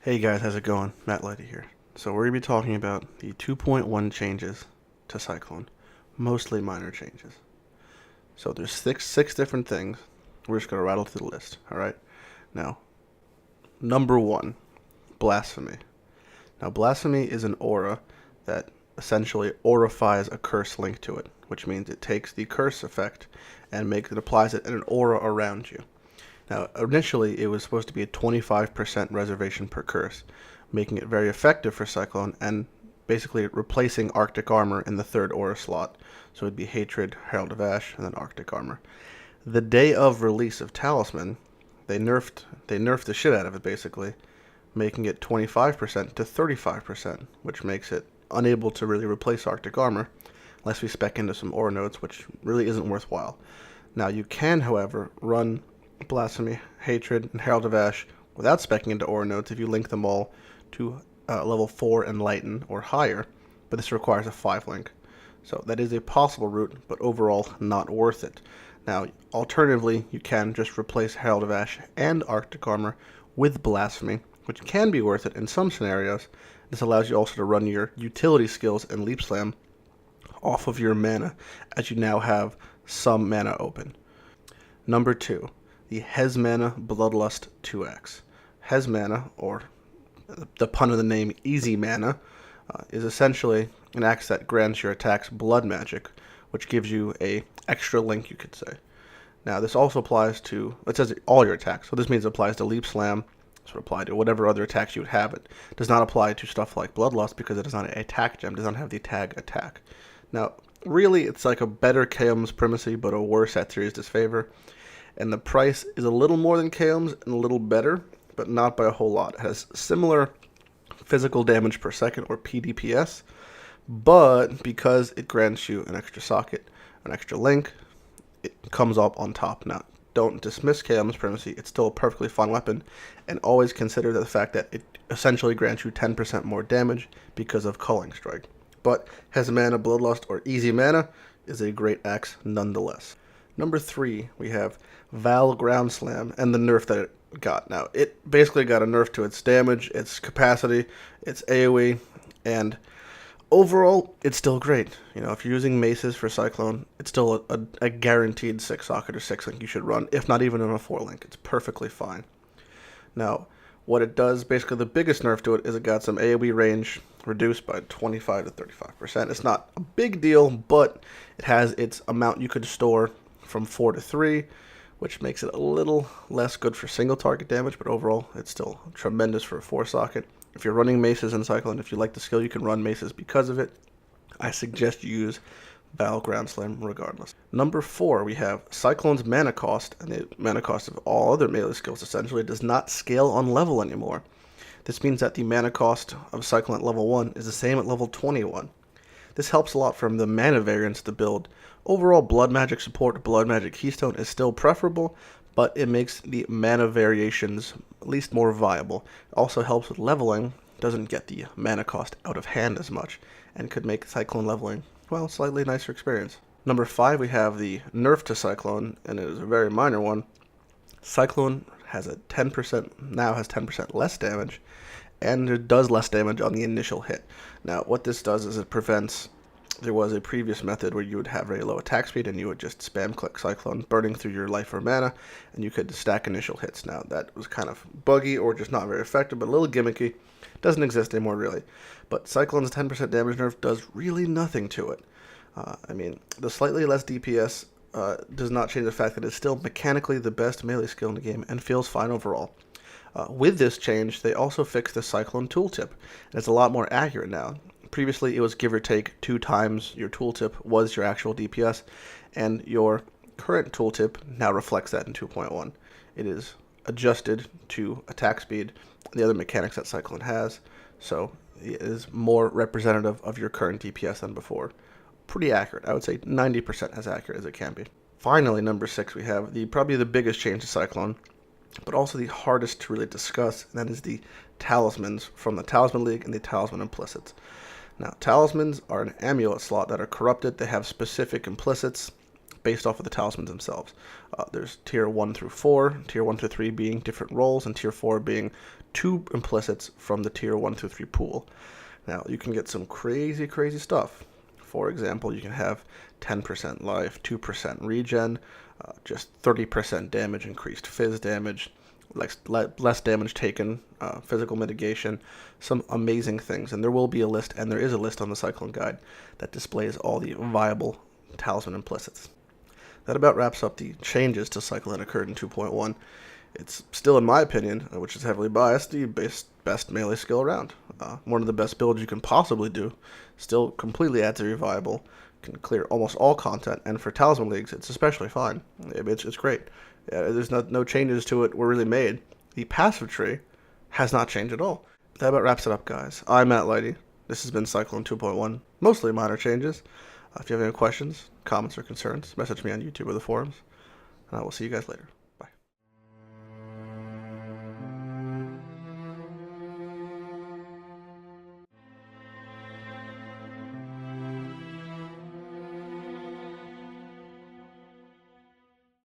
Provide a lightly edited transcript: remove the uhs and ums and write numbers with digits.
Hey guys, how's it going? Matt Lighty here. So we're going to be talking about the 2.1 changes to Cyclone. Mostly minor changes. So there's six different things. We're just going to rattle through the list, alright? Now, number one, Blasphemy. Now, Blasphemy is an aura that essentially aurifies a curse linked to it, which means it takes the curse effect and applies it in an aura around you. Now, initially, it was supposed to be a 25% reservation per curse, making it very effective for Cyclone and basically replacing Arctic Armor in the third aura slot. So it'd be Hatred, Herald of Ash, and then Arctic Armor. The day of release of Talisman, they nerfed the shit out of it basically, making it 25% to 35%, which makes it unable to really replace Arctic Armor unless we spec into some aura nodes, which really isn't worthwhile. Now you can, however, run Blasphemy, Hatred, and Herald of Ash without specking into aura nodes if you link them all to level 4 Enlighten or higher, but this requires a 5 link. So that is a possible route, but overall not worth it. Now, alternatively, you can just replace Herald of Ash and Arctic Armor with Blasphemy, which can be worth it in some scenarios. This allows you also to run your utility skills and Leap Slam off of your mana, as you now have some mana open. Number 2. The Hes Mana Bloodlust 2X. Hes Mana, or the pun of the name Easy Mana, is essentially an axe that grants your attacks blood magic, which gives you a extra link, you could say. Now, this also applies to, it says all your attacks, so this means it applies to Leap Slam, this would apply to whatever other attacks you would have. It does not apply to stuff like Bloodlust because it is not an attack gem, does not have the tag attack. Now, really, it's like a better Chaos Primacy, but a worse at Series Disfavor. And the price is a little more than Chaos and a little better, but not by a whole lot. It has similar physical damage per second, or PDPS, but because it grants you an extra socket, an extra link, it comes up on top. Now, don't dismiss Chaos Primacy, it's still a perfectly fun weapon, and always consider the fact that it essentially grants you 10% more damage because of Culling Strike. But Hes Mana Bloodlust, or Easy Mana, is a great axe nonetheless. Number 3, we have Val Ground Slam and the nerf that it got. Now, it basically got a nerf to its damage, its capacity, its AoE, and overall, it's still great. You know, if you're using maces for Cyclone, it's still a guaranteed 6 socket or 6 link you should run, if not even in a 4 link. It's perfectly fine. Now, what it does, basically the biggest nerf to it is it got some AoE range reduced by 25 to 35%. It's not a big deal, but it has its amount you could store from 4 to 3, which makes it a little less good for single target damage, but overall it's still tremendous for a 4 socket. If you're running maces in Cyclone, if you like the skill, you can run maces because of it. I suggest you use Val Ground Slam regardless. Number 4, we have Cyclone's mana cost, and the mana cost of all other melee skills essentially does not scale on level anymore. This means that the mana cost of Cyclone at level 1 is the same at level 21. This helps a lot from the mana variance of the build. Overall, Blood Magic support, Blood Magic Keystone is still preferable, but it makes the mana variations at least more viable. It also helps with leveling, doesn't get the mana cost out of hand as much, and could make Cyclone leveling, well, slightly nicer experience. Number 5, we have the nerf to Cyclone, and it is a very minor one. Cyclone has a 10% less damage, and it does less damage on the initial hit. Now, what this does is it prevents, there was a previous method where you would have very low attack speed and you would just spam click Cyclone, burning through your life or mana, and you could stack initial hits. Now, that was kind of buggy or just not very effective, but a little gimmicky. Doesn't exist anymore, really. But Cyclone's 10% damage nerf does really nothing to it. I mean, the slightly less DPS does not change the fact that it's still mechanically the best melee skill in the game and feels fine overall. With this change, they also fixed the Cyclone tooltip, and it's a lot more accurate now. Previously, it was give or take 2 times your tooltip was your actual DPS, and your current tooltip now reflects that in 2.1. It is adjusted to attack speed, and the other mechanics that Cyclone has, so it is more representative of your current DPS than before. Pretty accurate. I would say 90% as accurate as it can be. Finally, number 6, we have probably the biggest change to Cyclone, but also the hardest to really discuss, and that is the Talismans from the Talisman League and the Talisman Implicits. Now, Talismans are an amulet slot that are corrupted. They have specific implicits. based off of the talismans themselves. There's tier 1 through 4, tier 1 through 3 being different roles, and tier 4 being 2 implicits from the tier 1 through 3 pool. Now, you can get some crazy, crazy stuff. For example, you can have 10% life, 2% regen, just 30% damage, increased phys damage, less damage taken, physical mitigation, some amazing things. And there will be a list, and there is a list on the Cyclone guide that displays all the viable talisman implicits. That about wraps up the changes to Cyclone that occurred in 2.1. It's still, in my opinion, which is heavily biased, the best melee skill around. One of the best builds you can possibly do. Still completely adds a revival. Can clear almost all content, and for Talisman Leagues, it's especially fine. It's great. There's no changes to it were really made. The passive tree has not changed at all. That about wraps it up, guys. I'm Lighty. This has been Cyclone 2.1. Mostly minor changes. If you have any questions, comments, or concerns, message me on YouTube or the forums. And I will see you guys later.